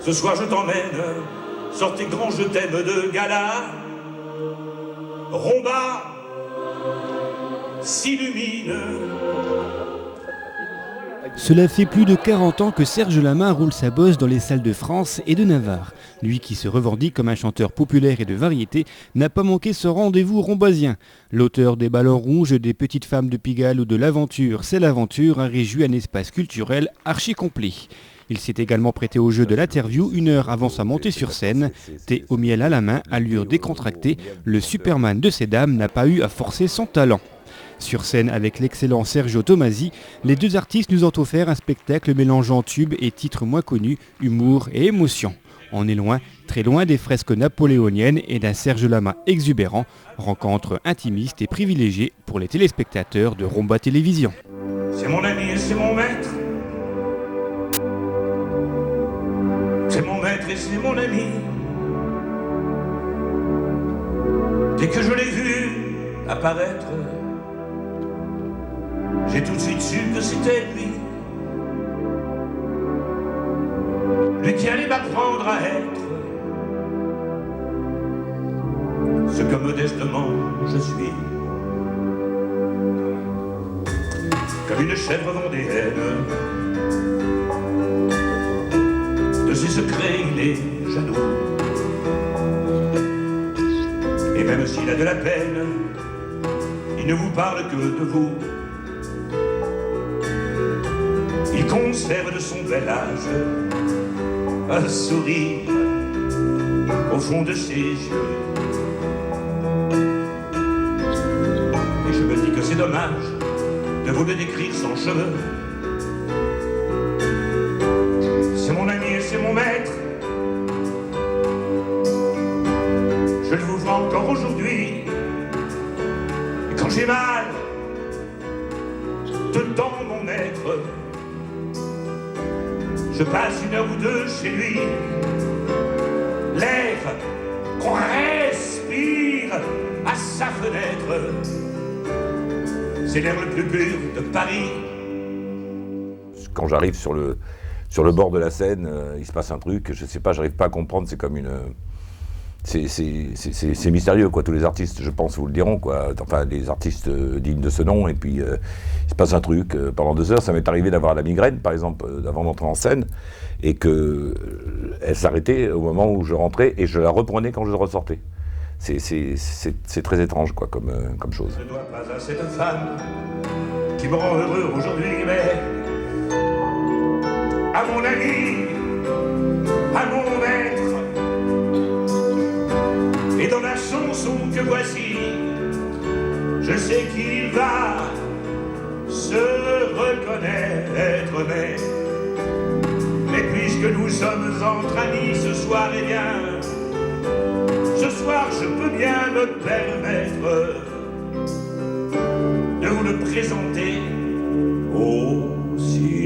Ce soir je t'emmène sur tes grands je t'aime de gala. Rumba s'illumine. Cela fait plus de 40 ans que Serge Lama roule sa bosse dans les salles de France et de Navarre. Lui qui se revendique comme un chanteur populaire et de variété n'a pas manqué ce rendez-vous rombasien. L'auteur des Ballons Rouges, des Petites Femmes de Pigalle ou de L'Aventure, c'est l'Aventure a réjoui un espace culturel archi complet. Il s'est également prêté au jeu de l'interview 1 heure avant sa montée sur scène. Thé au miel à la main, allure décontractée, le Superman de ces dames n'a pas eu à forcer son talent. Sur scène avec l'excellent Sergio Tomasi, les deux artistes nous ont offert un spectacle mélangeant tubes et titres moins connus, humour et émotion. On est loin, très loin des fresques napoléoniennes et d'un Serge Lama exubérant, rencontre intimiste et privilégiée pour les téléspectateurs de Rumba Télévision. C'est mon ami et c'est mon maître. C'est mon maître et c'est mon ami. Dès que je l'ai vu apparaître, j'ai tout de suite su que c'était lui. Lui qui allait m'apprendre à être ce que modestement je suis. Comme une chèvre vendéenne, de ses secrets il est jaloux. Et même s'il a de la peine, il ne vous parle que de vous. Il conserve de son bel âge un sourire au fond de ses yeux. Et je me dis que c'est dommage de vous le décrire sans cheveux. C'est mon ami et c'est mon maître. Je le vous vois encore aujourd'hui. Et quand j'ai mal, dedans mon être, je passe 1 heure ou 2 chez lui. L'air qu'on respire à sa fenêtre, c'est l'air le plus pur de Paris. Quand j'arrive sur le bord de la Seine, il se passe un truc, je sais pas, j'arrive pas à comprendre, c'est comme une... C'est mystérieux, quoi. Tous les artistes, je pense, vous le diront, quoi. Enfin, des artistes dignes de ce nom. Et puis, il se passe un truc. Pendant 2 heures, ça m'est arrivé d'avoir la migraine, par exemple, avant d'entrer en scène, et qu'elle s'arrêtait au moment où je rentrais, et je la reprenais quand je ressortais. C'est très étrange, quoi, comme chose. Je ne dois pas à cette femme qui me rend heureux aujourd'hui, mais à mon ami, à mon maître. Et dans la chanson que voici, je sais qu'il va se reconnaître, mais puisque nous sommes entre amis ce soir, eh bien, ce soir je peux bien me permettre de vous le présenter aussi.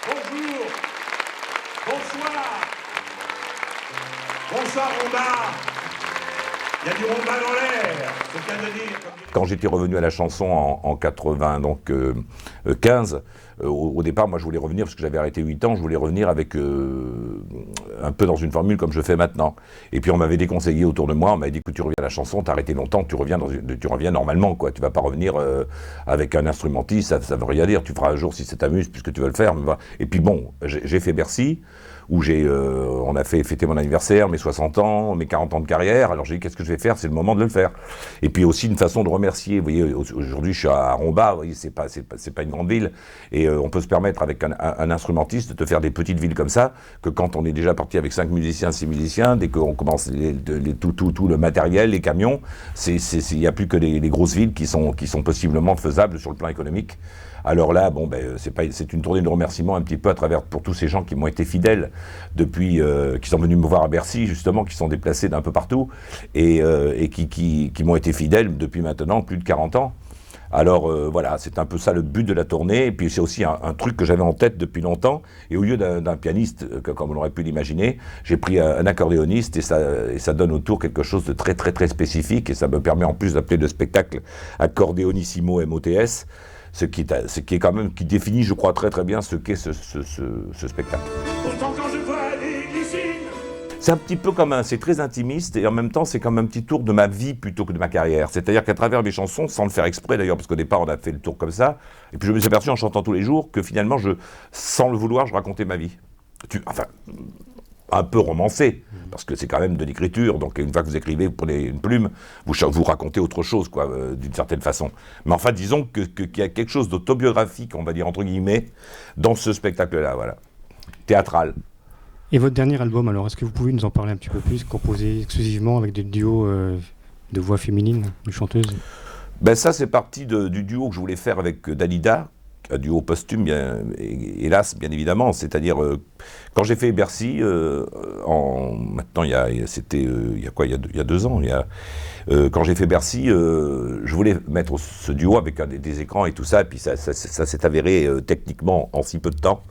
Bonjour, bonsoir, bonsoir Rumba. Il y a du rumba dans l'air, c'est le cas de dire. Quand j'étais revenu à la chanson en 95, au départ, moi je voulais revenir, parce que j'avais arrêté 8 ans, je voulais revenir avec un peu dans une formule comme je fais maintenant. Et puis on m'avait déconseillé autour de moi, on m'avait dit que tu reviens à la chanson, t'as arrêté longtemps, tu reviens normalement, quoi. Tu vas pas revenir avec un instrumentiste, ça veut rien dire, tu feras un jour si ça t'amuse, puisque tu veux le faire. Et puis bon, j'ai fait Bercy, où on a fait fêter mon anniversaire, mes 60 ans, mes 40 ans de carrière. Alors j'ai dit, qu'est-ce que je vais faire? C'est le moment de le faire. Et puis aussi une façon de remercier. Vous voyez, aujourd'hui je suis à Rumba, vous voyez, c'est pas une grande ville, et on peut se permettre avec un instrumentiste de faire des petites villes comme ça, que quand on est déjà parti avec 5 musiciens, 6 musiciens, dès qu'on commence tout le matériel, les camions, il n'y a plus que les grosses villes qui sont possiblement faisables sur le plan économique. Alors là, bon, c'est une tournée de remerciements un petit peu pour tous ces gens qui m'ont été fidèles depuis, qui sont venus me voir à Bercy, justement, qui sont déplacés d'un peu partout, et qui m'ont été fidèles depuis maintenant plus de 40 ans. Alors voilà, c'est un peu ça le but de la tournée. Et puis c'est aussi un truc que j'avais en tête depuis longtemps. Et au lieu d'un pianiste, comme on aurait pu l'imaginer, j'ai pris un accordéoniste et ça donne autour quelque chose de très très très spécifique. Et ça me permet en plus d'appeler le spectacle Accordéonissimo MOTS, ce qui est quand même, qui définit, je crois, très très bien ce qu'est ce spectacle. Pourtant quand je vois des glycines, C'est un petit peu comme c'est très intimiste et en même temps c'est comme un petit tour de ma vie plutôt que de ma carrière. C'est-à-dire qu'à travers mes chansons, sans le faire exprès d'ailleurs, parce qu'au départ on a fait le tour comme ça, et puis je me suis aperçu en chantant tous les jours que finalement, sans le vouloir, je racontais ma vie. Enfin, un peu romancé, parce que c'est quand même de l'écriture, donc une fois que vous écrivez, vous prenez une plume, vous racontez autre chose, quoi, d'une certaine façon. Mais enfin, disons qu'il y a quelque chose d'autobiographique, on va dire entre guillemets, dans ce spectacle-là, voilà, théâtral. Et votre dernier album, alors, est-ce que vous pouvez nous en parler un petit peu plus, composé exclusivement avec des duos de voix féminines, de chanteuses? Ben ça, c'est parti du duo que je voulais faire avec Dalida, un duo posthume, hélas, bien évidemment. C'est-à-dire, quand j'ai fait Bercy, maintenant, il y a 2 ans, quand j'ai fait Bercy, je voulais mettre ce duo avec des écrans et tout ça, et puis ça s'est avéré techniquement, en si peu de temps,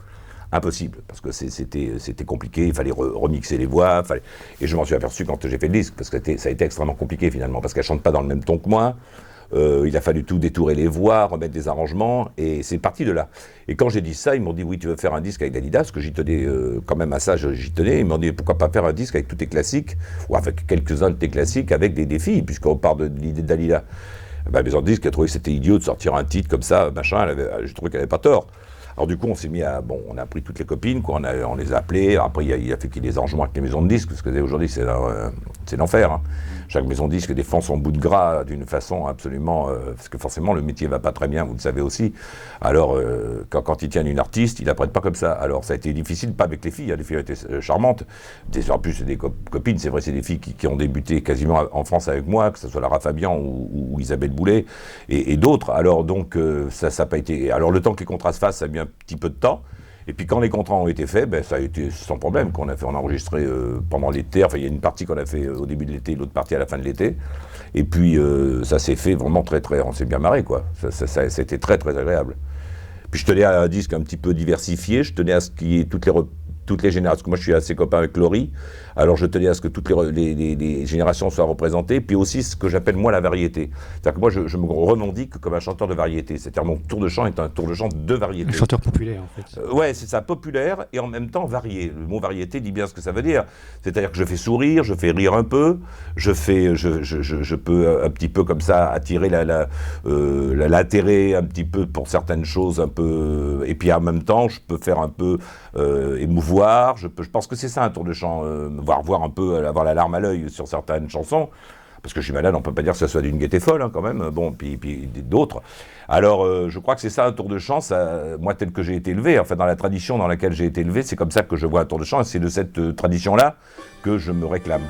impossible, parce que c'était compliqué, il fallait remixer les voix, et je m'en suis aperçu quand j'ai fait le disque, parce que ça a été extrêmement compliqué finalement, parce qu'elles ne chantent pas dans le même ton que moi. Il a fallu tout détourer les voix, remettre des arrangements, et c'est parti de là. Et quand j'ai dit ça, ils m'ont dit, oui, tu veux faire un disque avec Dalida, parce que j'y tenais quand même à ça, j'y tenais. Ils m'ont dit, pourquoi pas faire un disque avec tous tes classiques, ou avec quelques-uns de tes classiques, avec des filles, puisqu'on part de l'idée de Dalida. Ben, maison de disque a trouvé que c'était idiot de sortir un titre comme ça, machin, j'ai trouvé qu'elle n'avait pas tort. Alors du coup, on s'est mis on a pris toutes les copines, quoi, on les a appelées. Après, il a fait qu'il y ait des arrangements avec les maisons de disques, parce que aujourd'hui, c'est l'enfer. Hein. Chaque maison de disque défend son bout de gras d'une façon absolument... parce que forcément, le métier va pas très bien, vous le savez aussi. Alors, quand ils tiennent une artiste, ils la prêtent pas comme ça. Alors, ça a été difficile, pas avec les filles. Les filles étaient charmantes. En plus, c'est des copines, c'est vrai, c'est des filles qui ont débuté quasiment en France avec moi, que ce soit Lara Fabian ou Isabelle Boulay, et d'autres. Alors, donc, ça n'a pas été... Alors, le temps que les contrats se fassent, ça a mis un petit peu de temps. Et puis quand les contrats ont été faits, ça a été sans problème. On a enregistré pendant l'été. Enfin, il y a une partie qu'on a fait au début de l'été, l'autre partie à la fin de l'été. Et puis ça s'est fait vraiment très très. On s'est bien marré, quoi. C'était très très agréable. Puis je tenais à un disque un petit peu diversifié. Je tenais à ce qu'il y ait toutes les générations. Parce que moi, je suis assez copain avec Laurie. Alors, je tenais à ce que toutes les générations soient représentées. Puis aussi, ce que j'appelle, moi, la variété. C'est-à-dire que moi, je me revendique comme un chanteur de variété. C'est-à-dire, mon tour de chant est un tour de chant de variété. Un chanteur populaire, en fait. Ouais, c'est ça, populaire et en même temps varié. Le mot variété dit bien ce que ça veut dire. C'est-à-dire que je fais sourire, je fais rire un peu, je peux un petit peu comme ça attirer l'intérêt un petit peu pour certaines choses un peu. Et puis en même temps, je peux faire un peu émouvoir. Je pense que c'est ça un tour de chant, voir un peu, avoir la larme à l'œil sur certaines chansons. Parce que je suis malade, on ne peut pas dire que ce soit d'une gaieté folle, hein, quand même, bon, puis d'autres. Alors, je crois que c'est ça, un tour de chant, moi, tel que j'ai été élevé, enfin, dans la tradition dans laquelle j'ai été élevé, c'est comme ça que je vois un tour de chant, et c'est de cette tradition-là que je me réclame.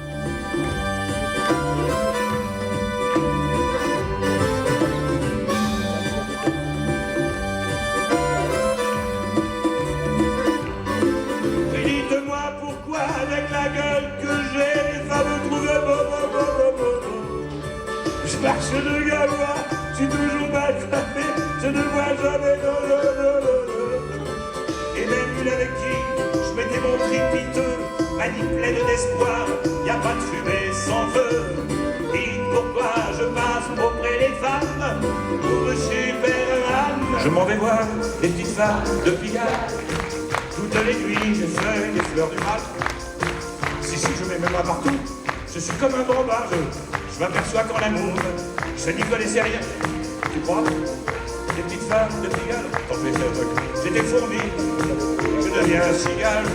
dites-moi pourquoi, avec la gueule que j'ai, les femmes me trouvent beau. Je marche de Galois, je suis toujours mal tapé, je ne vois jamais Et même une avec qui je m'étais montré piteux, m'a dit pleine d'espoir, y a pas de fumée sans feu. Dites pourquoi je passe auprès des femmes pour Superman. Je m'en vais voir les petites femmes de Pigalle, toute les nuits je feuille les fleurs du mal. Si je mets mes mains partout, je suis comme un bambin. Je m'aperçois qu'en amour, je n'y connaissais rien. Tu crois? Les petites femmes de Pigalle, t'en fais ça, j'étais fourmi, je deviens un cigale. Et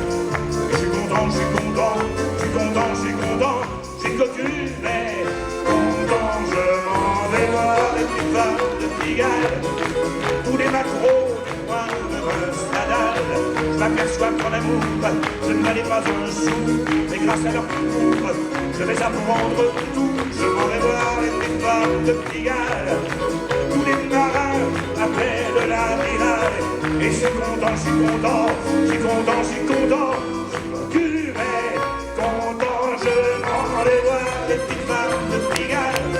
je suis content, je suis content, je suis content, je suis content, je suis cocu, mais content, je m'en vais voir les petites femmes de Pigalle. Tous les macros, les points de Stadal. Je m'aperçois qu'en amour, je ne valais pas un sou, mais grâce à leur cour, je vais apprendre tout. Je m'en vais voir les petites femmes de Pigalle. Tous les marins appellent la riraille. Et je suis content, je suis content, je suis content, je suis content. Curé, content, je m'en vais voir les petites femmes de Pigalle.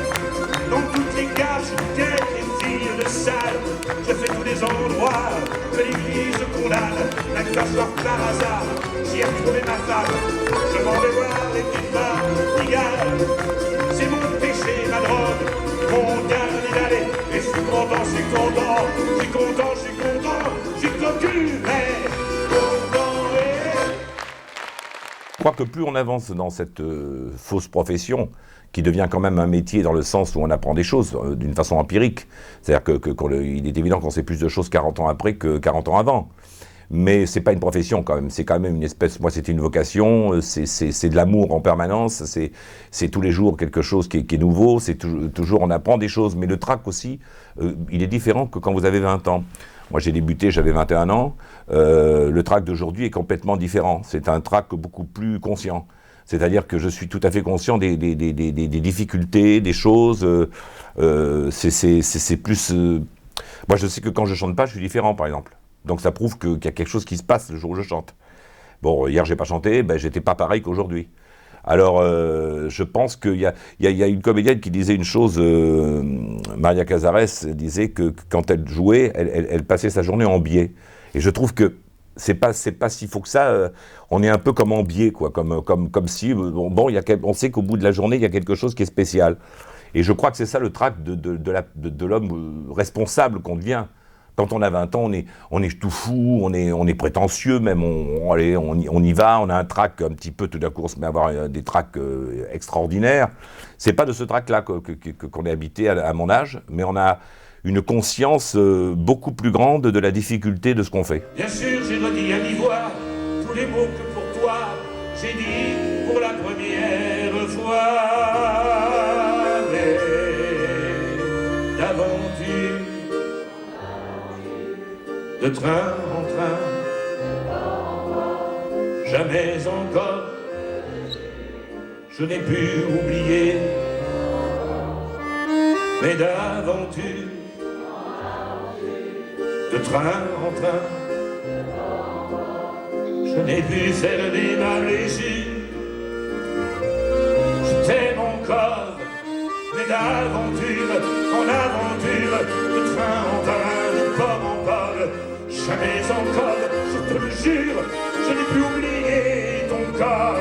Dans toutes les cages, les filles de salles, je fais tous les endroits, que l'église condamne, un soir par hasard, j'y ai retrouvé ma femme, je m'en vais voir les petites martingales, c'est mon péché, ma drogue, mon dernier d'aller, et je suis content, je suis content, je suis content, je suis content, je suis cocu, mais content et... Je crois que plus on avance dans cette fausse profession, qui devient quand même un métier dans le sens où on apprend des choses d'une façon empirique. C'est-à-dire qu'il est évident qu'on sait plus de choses 40 ans après que 40 ans avant. Mais c'est pas une profession quand même, c'est quand même une espèce, moi c'était une vocation, c'est de l'amour en permanence, c'est tous les jours quelque chose qui est nouveau, c'est toujours on apprend des choses, mais le trac aussi, il est différent que quand vous avez 20 ans. Moi j'ai débuté, j'avais 21 ans, le trac d'aujourd'hui est complètement différent, c'est un trac beaucoup plus conscient. C'est-à-dire que je suis tout à fait conscient des difficultés, des choses, c'est plus... moi je sais que quand je chante pas, je suis différent par exemple. Donc ça prouve qu'il y a quelque chose qui se passe le jour où je chante. Bon, hier j'ai pas chanté, ben j'étais pas pareil qu'aujourd'hui. Alors je pense qu'il y a une comédienne qui disait une chose, Maria Cazares disait que quand elle jouait, elle passait sa journée en biais. Et je trouve que c'est pas s'il faut que ça, on est un peu comme en biais, quoi, comme si, on sait qu'au bout de la journée, il y a quelque chose qui est spécial. Et je crois que c'est ça le trac de l'homme responsable qu'on devient. Quand on a 20 ans, on est tout fou, on est prétentieux, même on y va, on a un trac un petit peu, tout d'un coup on se met à avoir des tracs extraordinaires. C'est pas de ce trac-là qu'on est habité à mon âge, mais on a une conscience beaucoup plus grande de la difficulté de ce qu'on fait. Bien sûr, j'ai redit à mi-voix tous les mots que pour toi j'ai dit pour la première fois. Mais d'aventure, de train en train, jamais encore je n'ai pu oublier. Mais d'aventure, de train en train, je n'ai pu fermer ma blessure. Je t'aime encore, mais d'aventure en aventure, de train en train, de port en port, jamais encore, je te le jure, je n'ai pu oublier ton corps.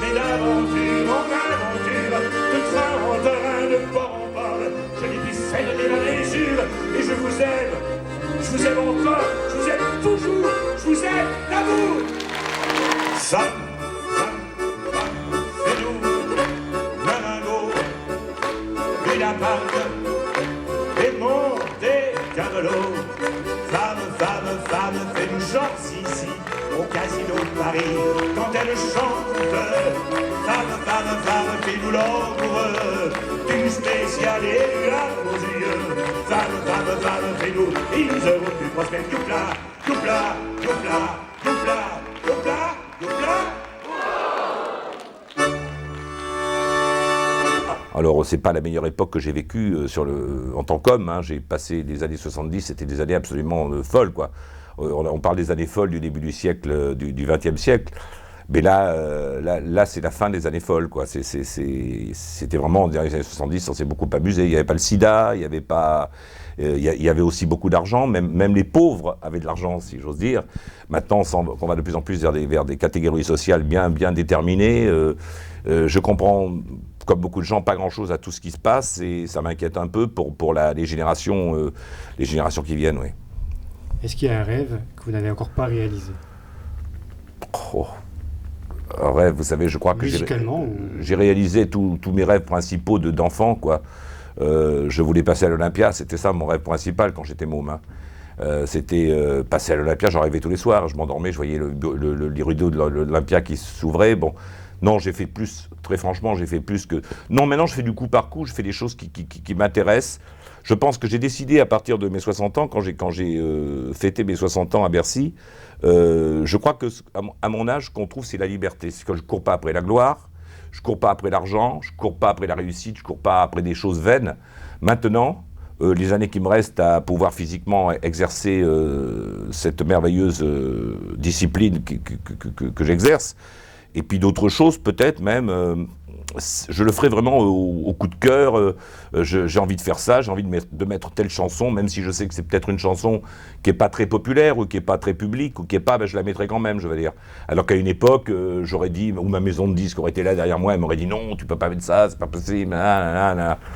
Mais d'aventure en aventure, de train en train, de port en port, je n'ai pu fermer ma blessure, et je vous aime. Je vous aime encore, je vous aime toujours, je vous aime d'amour. Femme, fais-nous Maringo, une Lapalme, et Monte Carlo. Femme, fais-nous genre ici, au casino de Paris, quand elle chante. Femme, fais-nous l'amoureux, du spécial et larmes aux yeux. Femme, fais-nous, et nous aurons pu prospérer. Youpla, youpla, youpla, youpla, youpla, youpla. Alors, c'est pas la meilleure époque que j'ai vécue en tant qu'homme. Hein. J'ai passé des années 70, c'était des années absolument folles, quoi. On parle des années folles du début du siècle, du XXe siècle. Mais là, c'est la fin des années folles, quoi. C'était vraiment, dans les années 70, on s'est beaucoup amusé. Il n'y avait pas le sida, il n'y avait pas... il y avait aussi beaucoup d'argent, même les pauvres avaient de l'argent, si j'ose dire. Maintenant, on va de plus en plus vers des catégories sociales bien déterminées. Je comprends, comme beaucoup de gens, pas grand-chose à tout ce qui se passe, et ça m'inquiète un peu pour les générations qui viennent, oui. Est-ce qu'il y a un rêve que vous n'avez encore pas réalisé? Un rêve, vous savez, je crois que j'ai réalisé tous mes rêves principaux d'enfant, quoi. Je voulais passer à l'Olympia, c'était ça mon rêve principal quand j'étais môme. Hein. C'était passer à l'Olympia, j'en rêvais tous les soirs, je m'endormais, je voyais les rideaux de l'Olympia qui s'ouvraient. Bon, non, j'ai fait plus, très franchement, j'ai fait plus que... Non, maintenant je fais du coup par coup, je fais des choses qui m'intéressent. Je pense que j'ai décidé à partir de mes 60 ans, quand j'ai fêté mes 60 ans à Bercy, je crois qu'à mon âge, ce qu'on trouve, c'est la liberté. C'est que je ne cours pas après la gloire, je ne cours pas après l'argent, je ne cours pas après la réussite, je ne cours pas après des choses vaines. Maintenant, les années qui me restent à pouvoir physiquement exercer cette merveilleuse discipline que j'exerce, et puis d'autres choses peut-être même, je le ferai vraiment au coup de cœur. J'ai envie de faire ça, j'ai envie de mettre telle chanson, même si je sais que c'est peut-être une chanson qui n'est pas très populaire ou qui n'est pas très publique ou qui n'est pas, ben, je la mettrai quand même, je veux dire. Alors qu'à une époque, j'aurais dit, ou ma maison de disques aurait été là derrière moi, elle m'aurait dit non, tu peux pas mettre ça, c'est pas possible.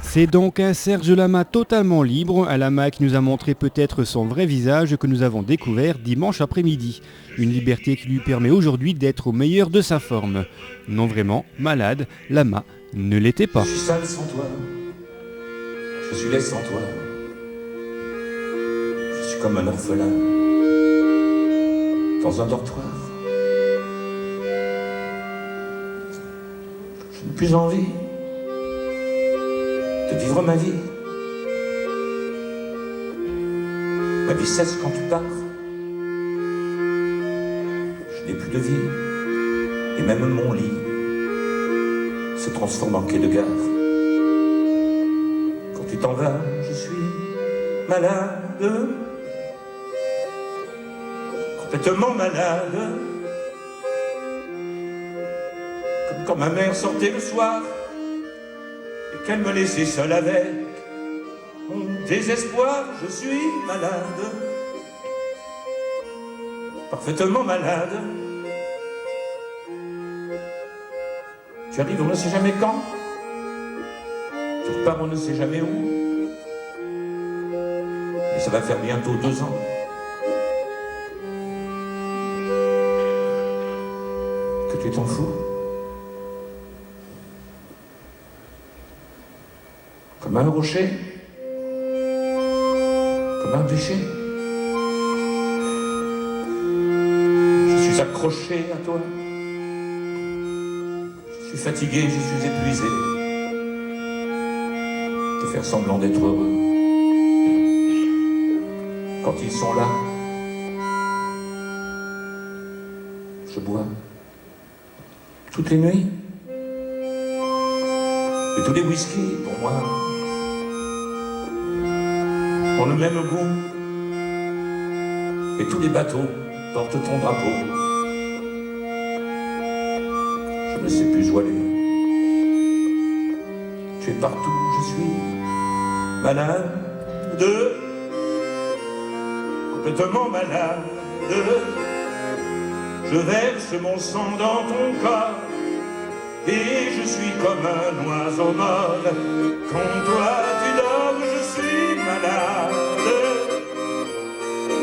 C'est donc un Serge Lama totalement libre, un Lama qui nous a montré peut-être son vrai visage que nous avons découvert dimanche après-midi. Une liberté qui lui permet aujourd'hui d'être au meilleur de sa forme. Non vraiment, malade, Lama ne l'était pas. Je suis sale sans toi, je suis laid sans toi, je suis comme un orphelin dans un dortoir. Je n'ai plus envie de vivre ma vie. Ma vie cesse quand tu pars. Je n'ai plus de vie, et même mon lit se transforme en quai de gare. Quand tu t'en vas, je suis malade, complètement malade, comme quand ma mère sortait le soir et qu'elle me laissait seule avec mon désespoir. Je suis malade, parfaitement malade. Tu arrives, on ne sait jamais quand. Tu repars, on ne sait jamais où. Et ça va faire bientôt 2 ans que tu t'en fous. Comme un rocher, comme un péché. Je suis accroché à toi. Je suis fatigué, je suis épuisé de faire semblant d'être heureux. Quand ils sont là, je bois toutes les nuits. Et tous les whiskies, pour moi, ont le même goût. Et tous les bateaux portent ton drapeau. Je ne sais plus où aller. Tu es partout, je suis malade, complètement malade. Je verse mon sang dans ton corps et je suis comme un oiseau mort. Quand toi tu dors, je suis malade,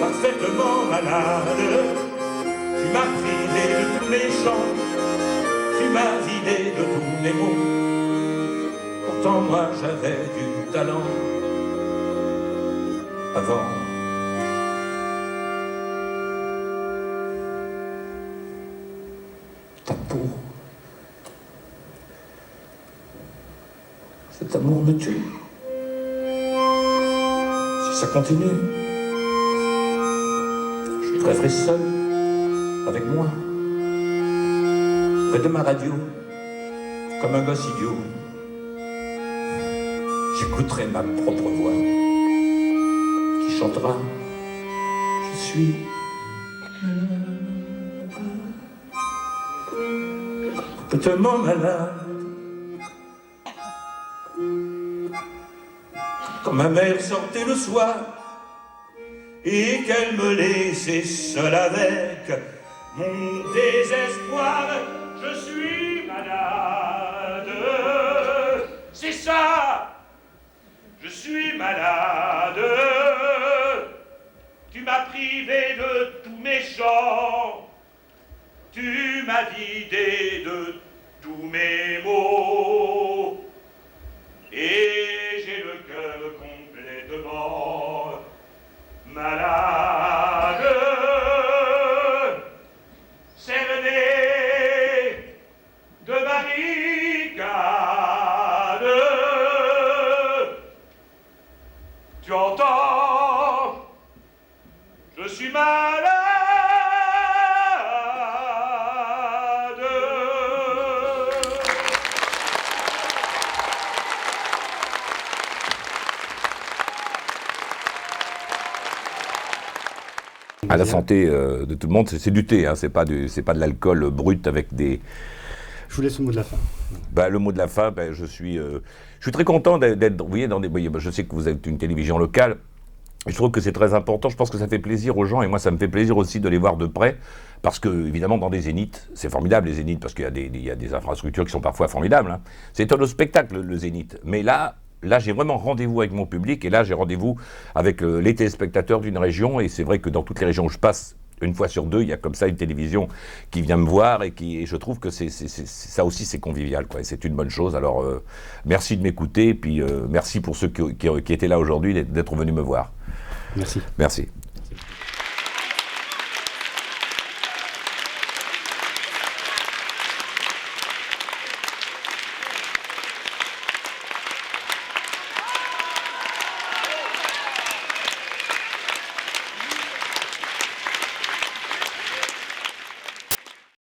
parfaitement malade. Tu m'as privé de tous mes chants, tu m'as vidé de tous mes mots. Pourtant moi j'avais du talent avant. Ta peau, cet amour me tue. Si ça continue, je rêverai seul avec moi, près de ma radio, comme un gosse idiot. J'écouterai ma propre voix qui chantera. Je suis complètement malade. Quand ma mère sortait le soir et qu'elle me laissait seule avec mon désespoir, je suis malade. C'est ça, je suis malade. Tu m'as privé de tous mes chants, tu m'as vidé de tous mes mots, et j'ai le cœur complètement malade, cerné de barricades. Tu entends, je suis malade. À la santé de tout le monde, c'est du thé, hein, c'est pas de l'alcool brut avec des... Je vous laisse le mot de la fin. Le mot de la fin, je suis très content d'être, vous voyez, je sais que vous êtes une télévision locale. Je trouve que c'est très important, je pense que ça fait plaisir aux gens, et moi ça me fait plaisir aussi de les voir de près, parce que, évidemment, dans des zéniths, c'est formidable les zéniths, parce qu'il y a des infrastructures qui sont parfois formidables, hein. C'est un spectacle, le zénith. Mais là j'ai vraiment rendez-vous avec mon public, et là j'ai rendez-vous avec les téléspectateurs d'une région, et c'est vrai que dans toutes les régions où je passe, une fois sur deux, il y a comme ça une télévision qui vient me voir, et je trouve que ça aussi c'est convivial, quoi, et c'est une bonne chose. Alors merci de m'écouter, et puis merci pour ceux qui étaient là aujourd'hui d'être venus me voir. Merci. Merci.